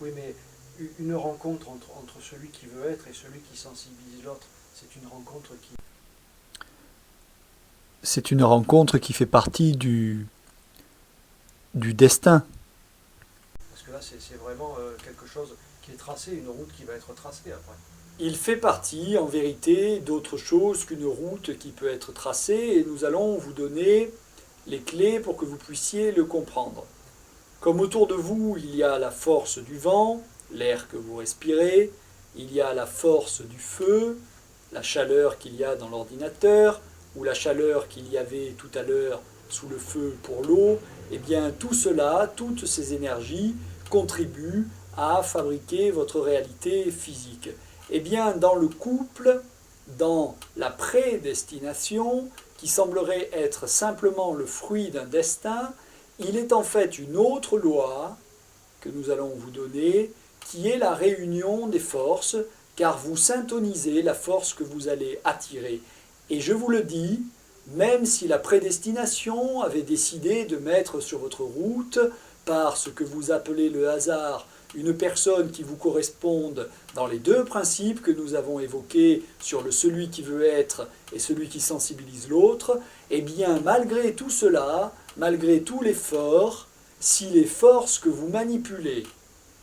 Oui, mais une rencontre entre celui qui veut être et celui qui sensibilise l'autre, c'est une rencontre qui... C'est une rencontre qui fait partie du destin. Parce que là, c'est vraiment quelque chose qui est tracé, une route qui va être tracée après. Il fait partie, en vérité, d'autre chose qu'une route qui peut être tracée, et nous allons vous donner les clés pour que vous puissiez le comprendre. Comme autour de vous, il y a la force du vent, l'air que vous respirez, il y a la force du feu, la chaleur qu'il y a dans l'ordinateur, ou la chaleur qu'il y avait tout à l'heure sous le feu pour l'eau, eh bien tout cela, toutes ces énergies contribuent à fabriquer votre réalité physique. Eh bien dans le couple, dans la prédestination, qui semblerait être simplement le fruit d'un destin, il est en fait une autre loi que nous allons vous donner, qui est la réunion des forces, car vous syntonisez la force que vous allez attirer. Et je vous le dis, même si la prédestination avait décidé de mettre sur votre route, par ce que vous appelez le hasard, une personne qui vous corresponde dans les deux principes que nous avons évoqués sur le celui qui veut être et celui qui sensibilise l'autre, eh bien malgré tout cela, malgré tout l'effort, si les forces que vous manipulez,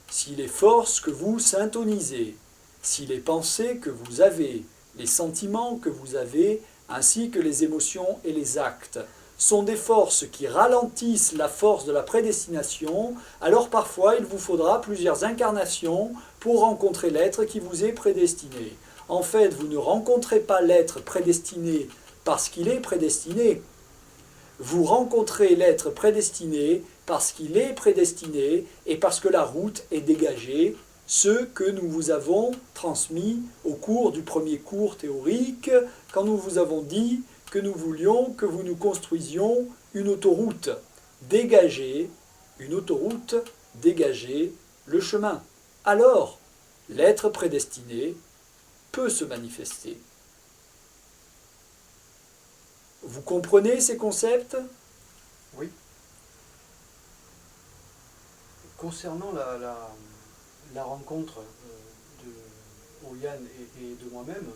si les forces que vous syntonisez, si les pensées que vous avez, les sentiments que vous avez, ainsi que les émotions et les actes, sont des forces qui ralentissent la force de la prédestination, alors parfois il vous faudra plusieurs incarnations pour rencontrer l'être qui vous est prédestiné. En fait, vous ne rencontrez pas l'être prédestiné parce qu'il est prédestiné. Vous rencontrez l'être prédestiné parce qu'il est prédestiné et parce que la route est dégagée, ce que nous vous avons transmis au cours du premier cours théorique, quand nous vous avons dit que nous voulions que vous nous construisions une autoroute. Dégagez une autoroute, dégagez le chemin. Alors, l'être prédestiné peut se manifester. Vous comprenez ces concepts? Oui. Concernant la rencontre de Oriane et de moi-même,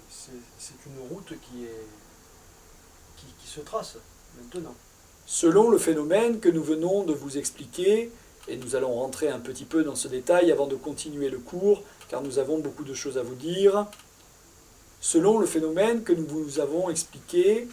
c'est une route qui se trace maintenant. Selon le phénomène que nous venons de vous expliquer, et nous allons rentrer un petit peu dans ce détail avant de continuer le cours, car nous avons beaucoup de choses à vous dire, selon le phénomène que nous vous avons expliqué,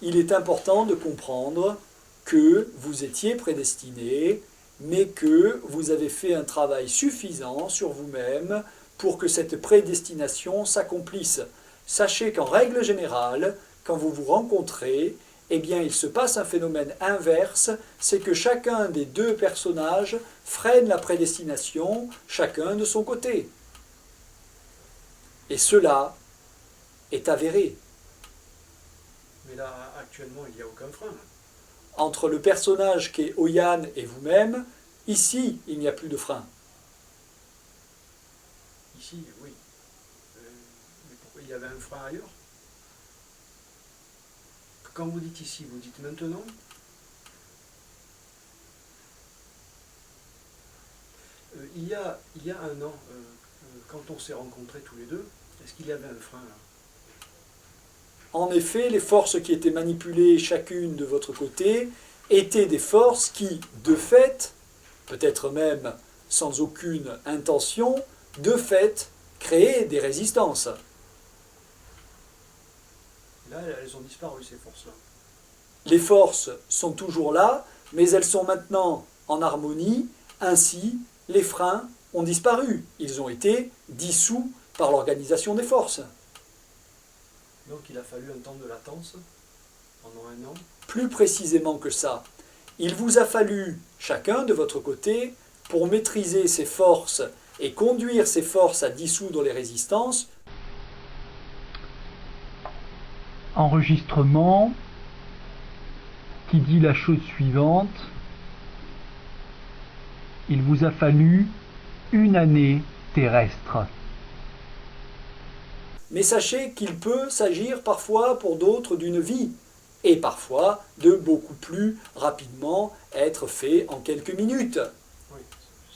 il est important de comprendre que vous étiez prédestiné, mais que vous avez fait un travail suffisant sur vous-même pour que cette prédestination s'accomplisse. Sachez qu'en règle générale, quand vous vous rencontrez, eh bien il se passe un phénomène inverse, c'est que chacun des deux personnages freine la prédestination, chacun de son côté. Et cela est avéré. Mais là, actuellement, il n'y a aucun frein. Entre le personnage qu'est Oyane et vous-même, ici, il n'y a plus de frein. Ici, oui. Mais pourquoi il y avait un frein ailleurs? Quand vous dites ici, vous dites maintenant? Il y a un an, quand on s'est rencontrés tous les deux, est-ce qu'il y avait un frein là? En effet, les forces qui étaient manipulées chacune de votre côté étaient des forces qui, de fait, peut-être même sans aucune intention, de fait, créaient des résistances. Là, elles ont disparu, ces forces-là. Les forces sont toujours là, mais elles sont maintenant en harmonie, ainsi les freins ont disparu. Ils ont été dissous par l'organisation des forces. Donc il a fallu un temps de latence, pendant un an. Plus précisément que ça, il vous a fallu, chacun de votre côté, pour maîtriser ces forces et conduire ces forces à dissoudre les résistances. Enregistrement qui dit la chose suivante: il vous a fallu une année terrestre. Mais sachez qu'il peut s'agir parfois pour d'autres d'une vie, et parfois de beaucoup plus rapidement être fait en quelques minutes. Oui,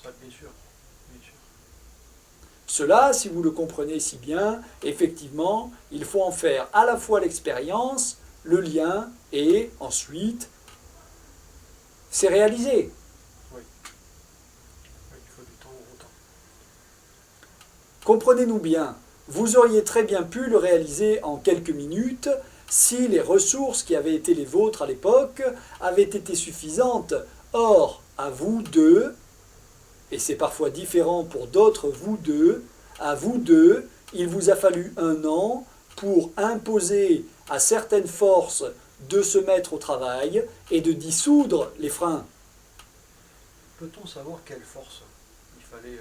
ça bien sûr. Bien sûr. Cela, si vous le comprenez si bien, effectivement, il faut en faire à la fois l'expérience, le lien, et ensuite, c'est réalisé. Oui. Oui, il faut du temps au temps. Comprenez-nous bien, vous auriez très bien pu le réaliser en quelques minutes si les ressources qui avaient été les vôtres à l'époque avaient été suffisantes. Or, à vous deux, et c'est parfois différent pour d'autres vous deux, à vous deux, il vous a fallu 1 an pour imposer à certaines forces de se mettre au travail et de dissoudre les freins. Peut-on savoir quelle force il fallait...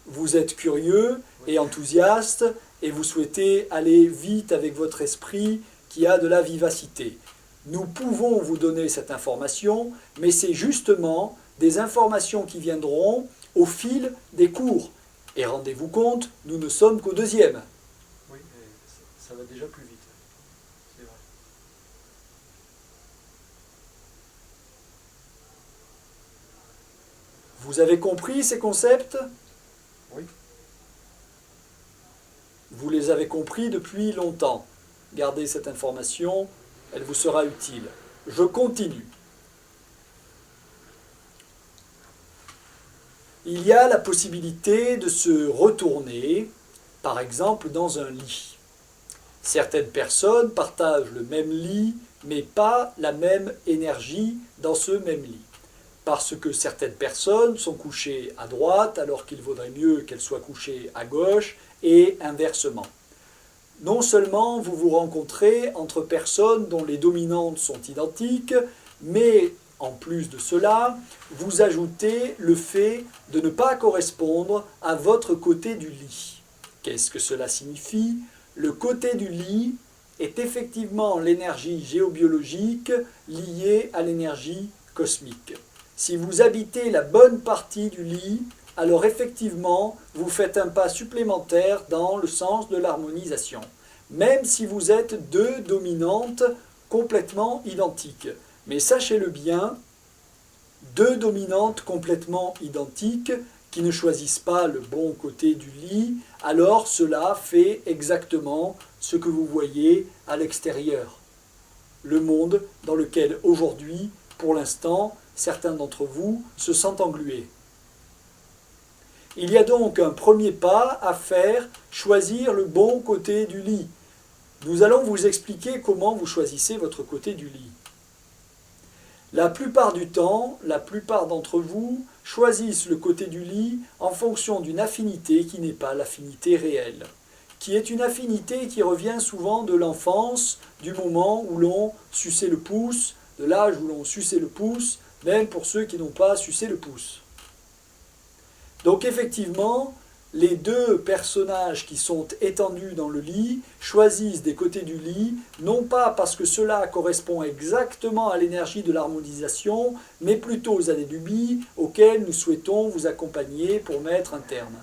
Vous êtes curieux Oui. et enthousiaste et vous souhaitez aller vite avec votre esprit qui a de la vivacité. Nous pouvons vous donner cette information, mais c'est justement des informations qui viendront au fil des cours. Et rendez-vous compte, nous ne sommes qu'au 2e. Oui, mais ça va déjà plus vite. C'est vrai. Vous avez compris ces concepts ? Oui. Vous les avez compris depuis longtemps. Gardez cette information, elle vous sera utile. Je continue. Il y a la possibilité de se retourner, par exemple dans un lit. Certaines personnes partagent le même lit, mais pas la même énergie dans ce même lit. Parce que certaines personnes sont couchées à droite alors qu'il vaudrait mieux qu'elles soient couchées à gauche et inversement. Non seulement vous vous rencontrez entre personnes dont les dominantes sont identiques, mais en plus de cela, vous ajoutez le fait de ne pas correspondre à votre côté du lit. Qu'est-ce que cela signifie ? Le côté du lit est effectivement l'énergie géobiologique liée à l'énergie cosmique. Si vous habitez la bonne partie du lit, alors effectivement, vous faites un pas supplémentaire dans le sens de l'harmonisation, même si vous êtes 2 dominantes complètement identiques. Mais sachez-le bien, 2 dominantes complètement identiques qui ne choisissent pas le bon côté du lit, alors cela fait exactement ce que vous voyez à l'extérieur. Le monde dans lequel aujourd'hui, pour l'instant, certains d'entre vous se sentent englués. Il y a donc un premier pas à faire, choisir le bon côté du lit. Nous allons vous expliquer comment vous choisissez votre côté du lit. La plupart du temps, la plupart d'entre vous choisissent le côté du lit en fonction d'une affinité qui n'est pas l'affinité réelle, qui est une affinité qui revient souvent de l'enfance, du moment où l'on suçait le pouce, de l'âge où l'on suçait le pouce, même pour ceux qui n'ont pas sucé le pouce. Donc effectivement, les 2 personnages qui sont étendus dans le lit choisissent des côtés du lit, non pas parce que cela correspond exactement à l'énergie de l'harmonisation, mais plutôt à des lubies auxquelles nous souhaitons vous accompagner pour mettre un terme.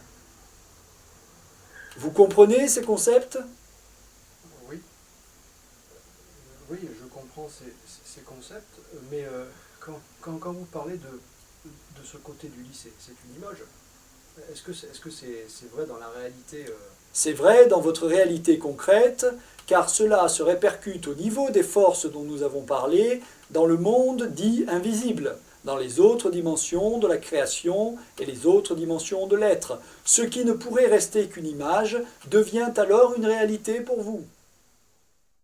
Vous comprenez ces concepts ? Oui. Oui, je comprends ces concepts, mais quand vous parlez de ce côté du lit, c'est une image. Est-ce que c'est vrai dans la réalité C'est vrai dans votre réalité concrète, car cela se répercute au niveau des forces dont nous avons parlé, dans le monde dit invisible, dans les autres dimensions de la création et les autres dimensions de l'être. Ce qui ne pourrait rester qu'une image devient alors une réalité pour vous.